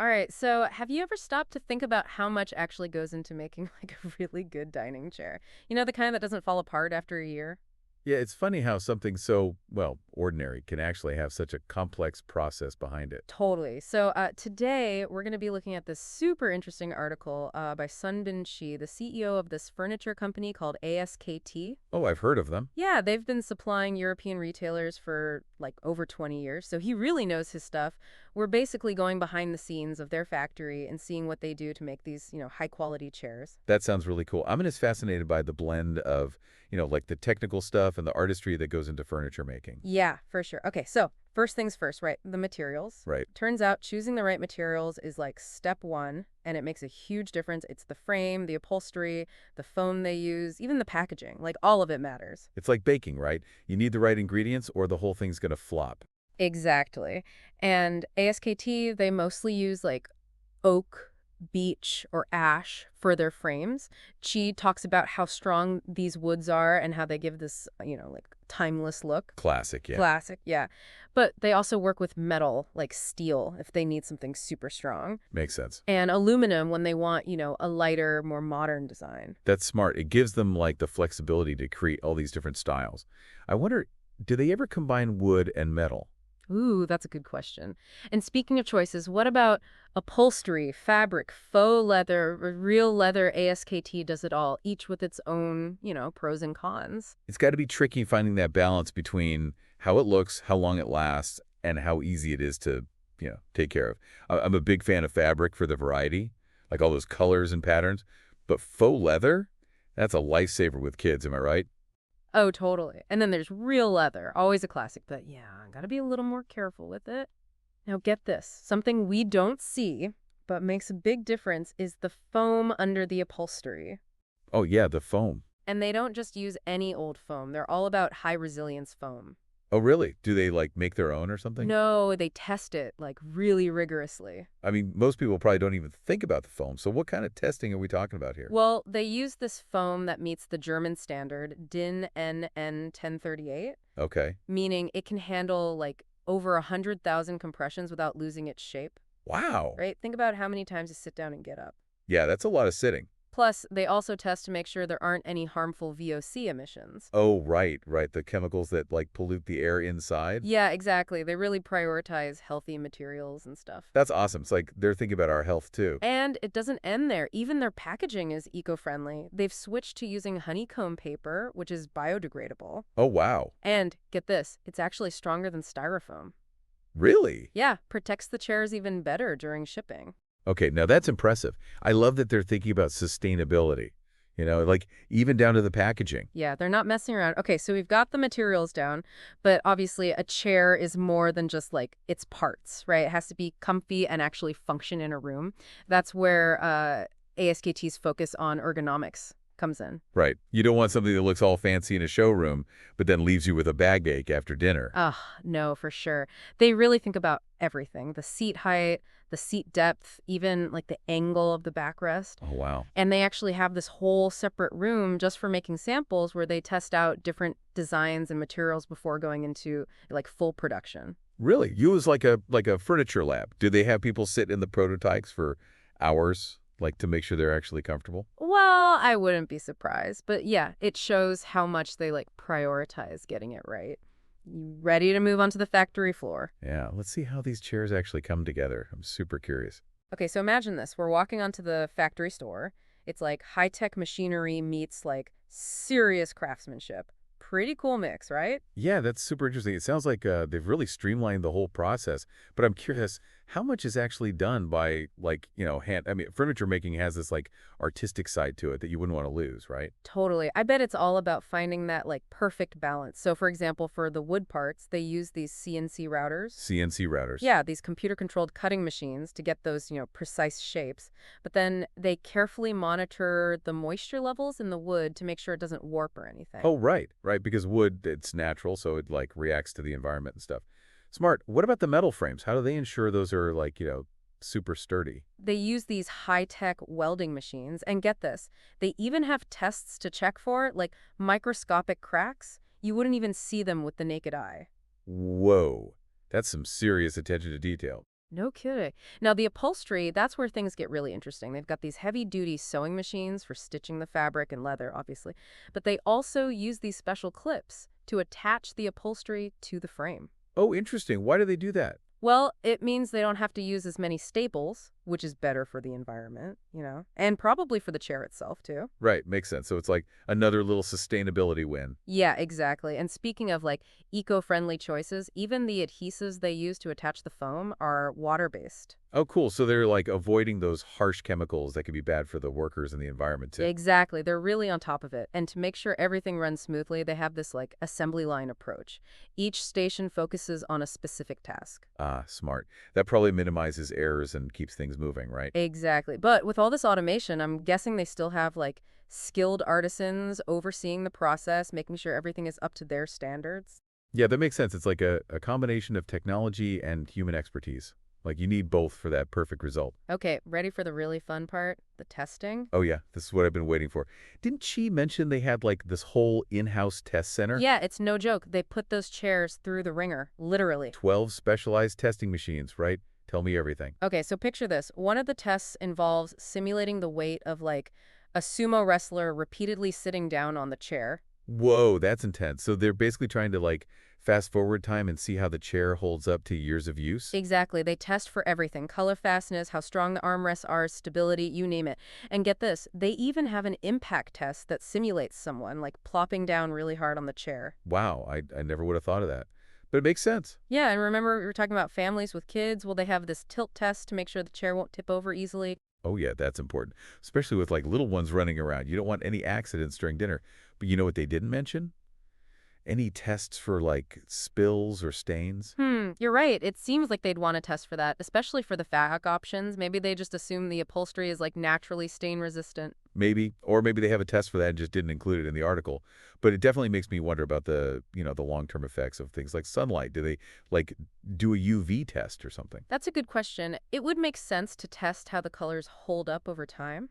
All right, so have you ever stopped to think about how much actually goes into making like a really good dining chair? You know, the kind that doesn't fall apart after a year? Yeah, it's funny how something so, well, ordinary can actually have such a complex process behind it. Totally. So today we're going to be looking at this super interesting article by Sunbin Shi, the CEO of this furniture company called ASKT. Oh, I've heard of them. Yeah, they've been supplying European retailers for like over 20 years, so he really knows his stuff. We're basically going behind the scenes of their factory and seeing what they do to make these, high quality chairs. That sounds really cool. I'm just fascinated by the blend of, like the technical stuff and the artistry that goes into furniture making. Yeah, for sure. Okay, so first things first, right? The materials. Right. Turns out choosing the right materials is like step one, and it makes a huge difference. It's the frame, the upholstery, the foam they use, even the packaging. Like all of it matters. It's like baking, right? You need the right ingredients or the whole thing's going to flop. Exactly. And ASKT, they mostly use like oak, beech, or ash for their frames. Chi talks about how strong these woods are and how they give this, like timeless look. Classic, yeah. Classic, yeah. But they also work with metal, like steel, if they need something super strong. Makes sense. And aluminum when they want, a lighter, more modern design. That's smart. It gives them like the flexibility to create all these different styles. I wonder, do they ever combine wood and metal? Ooh, that's a good question. And speaking of choices, what about upholstery, fabric, faux leather, real leather? ASKT does it all, each with its own, pros and cons. It's got to be tricky finding that balance between how it looks, how long it lasts, and how easy it is to, take care of. I'm a big fan of fabric for the variety, like all those colors and patterns. But faux leather, that's a lifesaver with kids, am I right? Oh, totally. And then there's real leather, always a classic, but yeah, gotta be a little more careful with it. Now, get this, something we don't see, but makes a big difference is the foam under the upholstery. Oh, yeah, the foam. And they don't just use any old foam, they're all about high resilience foam. Oh, really? Do they, like, make their own or something? No, they test it like really rigorously. I mean, most people probably don't even think about the foam. So what kind of testing are we talking about here? Well, they use this foam that meets the German standard DIN NN 1038, Okay. meaning it can handle like over 100,000 compressions without losing its shape, Wow. right? Think about how many times you sit down and get up. Yeah, that's a lot of sitting. Plus, they also test to make sure there aren't any harmful VOC emissions. Oh, right, right. The chemicals that, like, pollute the air inside. Yeah, exactly. They really prioritize healthy materials and stuff. That's awesome. It's like they're thinking about our health, too. And it doesn't end there. Even their packaging is eco-friendly. They've switched to using honeycomb paper, which is biodegradable. Oh, wow. And get this, it's actually stronger than styrofoam. Really? Yeah, protects the chairs even better during shipping. Okay, now that's impressive. I love that they're thinking about sustainability, like even down to the packaging. Yeah, they're not messing around. Okay, so we've got the materials down, but obviously a chair is more than just like its parts, right? It has to be comfy and actually function in a room. That's where ASKT's focus on ergonomics comes in. Right. You don't want something that looks all fancy in a showroom, but then leaves you with a backache after dinner. No, for sure. They really think about everything, the seat height, the seat depth, even like the angle of the backrest. Oh, wow. And they actually have this whole separate room just for making samples where they test out different designs and materials before going into like full production. Really? You as like a furniture lab. Do they have people sit in the prototypes for hours, like to make sure they're actually comfortable? Well, I wouldn't be surprised, but yeah, it shows how much they like prioritize getting it right. You ready to move on to the factory floor? Yeah, let's see how these chairs actually come together. I'm super curious. Okay, so imagine this. We're walking onto the factory store. It's like high-tech machinery meets like serious craftsmanship. Pretty cool mix, right? Yeah, that's super interesting. It sounds like they've really streamlined the whole process. But I'm curious, how much is actually done by, like, hand? I mean, furniture making has this, like, artistic side to it that you wouldn't want to lose, right? Totally. I bet it's all about finding that like perfect balance. So for example, for the wood parts, they use these CNC routers. CNC routers. Yeah, these computer-controlled cutting machines to get those, precise shapes. But then they carefully monitor the moisture levels in the wood to make sure it doesn't warp or anything. Oh, right, right. Because wood, it's natural, so it, like, reacts to the environment and stuff. Smart. What about the metal frames? How do they ensure those are, like, super sturdy? They use these high-tech welding machines, and get this, they even have tests to check for, like microscopic cracks. You wouldn't even see them with the naked eye. Whoa. That's some serious attention to detail. No kidding. Now, the upholstery, that's where things get really interesting. They've got these heavy-duty sewing machines for stitching the fabric and leather, obviously. But they also use these special clips to attach the upholstery to the frame. Oh, interesting. Why do they do that? Well, it means they don't have to use as many staples, which is better for the environment, and probably for the chair itself, too. Right, makes sense. So it's like another little sustainability win. Yeah, exactly. And speaking of like eco-friendly choices, even the adhesives they use to attach the foam are water-based. Oh, cool. So they're like avoiding those harsh chemicals that can be bad for the workers and the environment too. Exactly. They're really on top of it. And to make sure everything runs smoothly, they have this like assembly line approach. Each station focuses on a specific task. Ah, smart. That probably minimizes errors and keeps things moving, right? Exactly. But with all this automation, I'm guessing they still have like skilled artisans overseeing the process, making sure everything is up to their standards. Yeah, that makes sense. It's like a combination of technology and human expertise. Like you need both for that perfect result. Okay, ready for the really fun part? The testing? Oh yeah, this is what I've been waiting for. Didn't she mention they had like this whole in-house test center? Yeah, it's no joke. They put those chairs through the ringer, literally. 12 specialized testing machines, right? Tell me everything. Okay, so picture this. One of the tests involves simulating the weight of like a sumo wrestler repeatedly sitting down on the chair. Whoa, that's intense. So they're basically trying to like fast forward time and see how the chair holds up to years of use? Exactly. They test for everything: color fastness, how strong the armrests are, stability, you name it. And get this, they even have an impact test that simulates someone like plopping down really hard on the chair. Wow, I never would have thought of that. But it makes sense. Yeah, and remember we were talking about families with kids? Well, they have this tilt test to make sure the chair won't tip over easily. Oh yeah, that's important. Especially with like little ones running around. You don't want any accidents during dinner. But you know what they didn't mention? Any tests for like spills or stains? You're right. It seems like they'd want to test for that, especially for the fabric options. Maybe they just assume the upholstery is like naturally stain resistant. Maybe, or maybe they have a test for that and just didn't include it in the article. But it definitely makes me wonder about the long-term effects of things like sunlight. Do they like do a UV test or something? That's a good question. It would make sense to test how the colors hold up over time.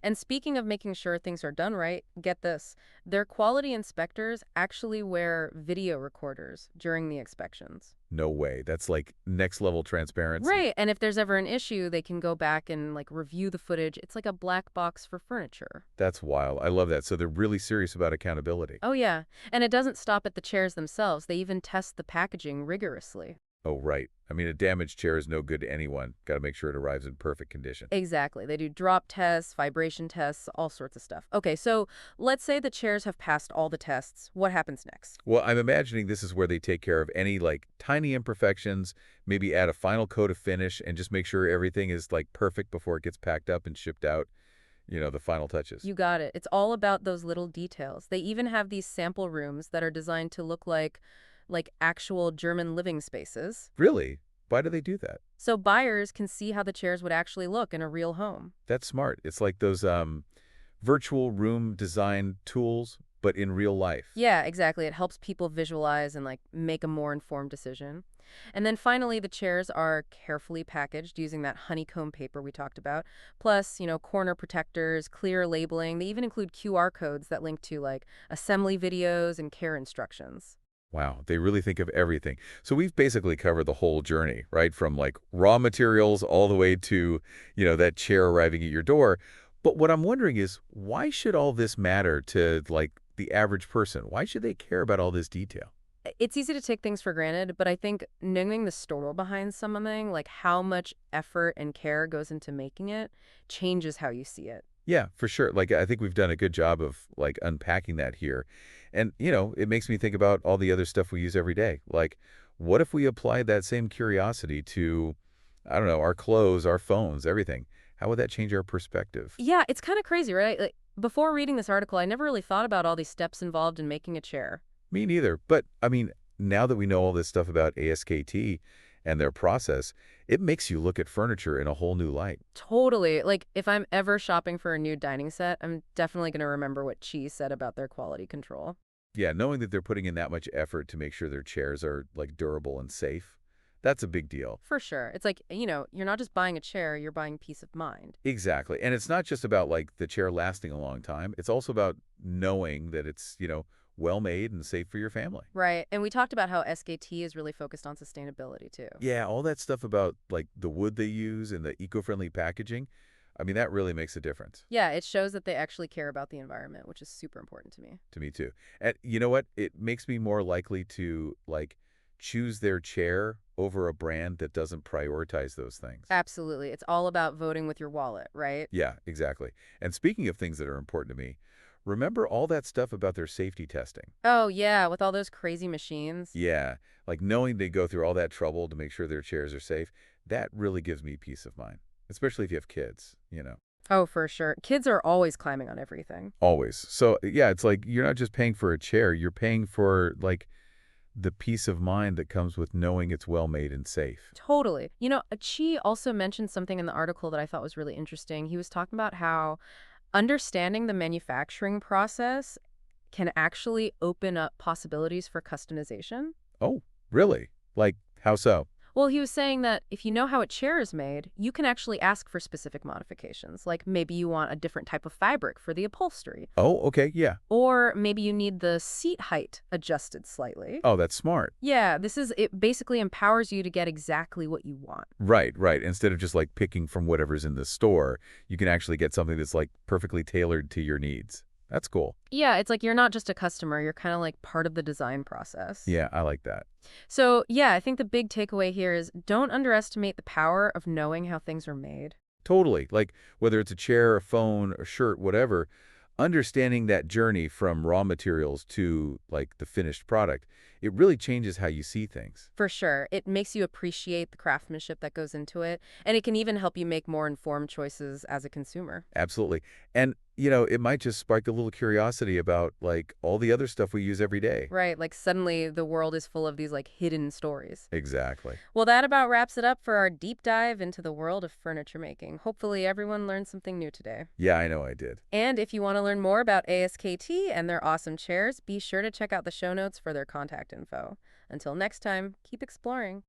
And speaking of making sure things are done right, get this. Their quality inspectors actually wear video recorders during the inspections. No way. That's like next level transparency. Right. And if there's ever an issue, they can go back and like review the footage. It's like a black box for furniture. That's wild. I love that. So they're really serious about accountability. Oh, yeah. And it doesn't stop at the chairs themselves. They even test the packaging rigorously. Oh, right. I mean, a damaged chair is no good to anyone. Got to make sure it arrives in perfect condition. Exactly. They do drop tests, vibration tests, all sorts of stuff. Okay, so let's say the chairs have passed all the tests. What happens next? Well, I'm imagining this is where they take care of any like tiny imperfections, maybe add a final coat of finish and just make sure everything is like perfect before it gets packed up and shipped out. The final touches. You got it. It's all about those little details. They even have these sample rooms that are designed to look like actual German living spaces. Really? Why do they do that? So buyers can see how the chairs would actually look in a real home. That's smart. It's like those virtual room design tools, but in real life. Yeah, exactly. It helps people visualize and like make a more informed decision. And then finally, the chairs are carefully packaged using that honeycomb paper we talked about. Plus, corner protectors, clear labeling. They even include QR codes that link to like assembly videos and care instructions. Wow, they really think of everything. So we've basically covered the whole journey, right? From like raw materials all the way to that chair arriving at your door. But what I'm wondering is, why should all this matter to like the average person? Why should they care about all this detail? It's easy to take things for granted, but I think knowing the story behind something, like how much effort and care goes into making it, changes how you see it. Yeah, for sure. Like I think we've done a good job of like unpacking that here. And it makes me think about all the other stuff we use every day. Like what if we applied that same curiosity to, I don't know, our clothes, our phones, everything? How would that change our perspective? Yeah, it's kind of crazy, right? Like, before reading this article, I never really thought about all these steps involved in making a chair. Me neither. But I mean, now that we know all this stuff about ASKT and their process, it makes you look at furniture in a whole new light. Totally. Like, if I'm ever shopping for a new dining set, I'm definitely going to remember what Chi said about their quality control. Yeah, knowing that they're putting in that much effort to make sure their chairs are like durable and safe, that's a big deal. For sure. It's like, you're not just buying a chair, you're buying peace of mind. Exactly. And it's not just about like the chair lasting a long time. It's also about knowing that it's, well-made and safe for your family. Right. And we talked about how SKT is really focused on sustainability too. Yeah, all that stuff about like the wood they use and the eco-friendly packaging, I mean, that really makes a difference Yeah, it shows that they actually care about the environment, which is super important to me. to me too. And you know what? It makes me more likely to like choose their chair over a brand that doesn't prioritize those things. Absolutely. It's all about voting with your wallet, right? Yeah, exactly. And speaking of things that are important to me, remember all that stuff about their safety testing? Oh, yeah, with all those crazy machines. Yeah, like knowing they go through all that trouble to make sure their chairs are safe, that really gives me peace of mind, especially if you have kids. Oh, for sure. Kids are always climbing on everything. Always. So, yeah, it's like you're not just paying for a chair, you're paying for like the peace of mind that comes with knowing it's well made and safe. Totally. Chi also mentioned something in the article that I thought was really interesting. He was talking about how understanding the manufacturing process can actually open up possibilities for customization. Oh, really? Like, how so? Well, he was saying that if you know how a chair is made, you can actually ask for specific modifications. Like maybe you want a different type of fabric for the upholstery, Oh, okay, yeah. or maybe you need the seat height adjusted slightly. Oh, that's smart. Yeah, it basically empowers you to get exactly what you want. Right, right. Instead of just like picking from whatever's in the store, you can actually get something that's like perfectly tailored to your needs. That's cool. Yeah, it's like you're not just a customer, you're kind of like part of the design process. Yeah, I like that. So, yeah, I think the big takeaway here is don't underestimate the power of knowing how things are made. Totally. Like whether it's a chair, a phone, a shirt, whatever, understanding that journey from raw materials to like the finished product, it really changes how you see things. For sure. It makes you appreciate the craftsmanship that goes into it, and it can even help you make more informed choices as a consumer. Absolutely. And it might just spark a little curiosity about like all the other stuff we use every day. Right, like suddenly the world is full of these like hidden stories. Exactly. Well, that about wraps it up for our deep dive into the world of furniture making. Hopefully everyone learned something new today. Yeah, I know I did. And if you want to learn more about ASKT and their awesome chairs, be sure to check out the show notes for their contact info. Until next time, keep exploring.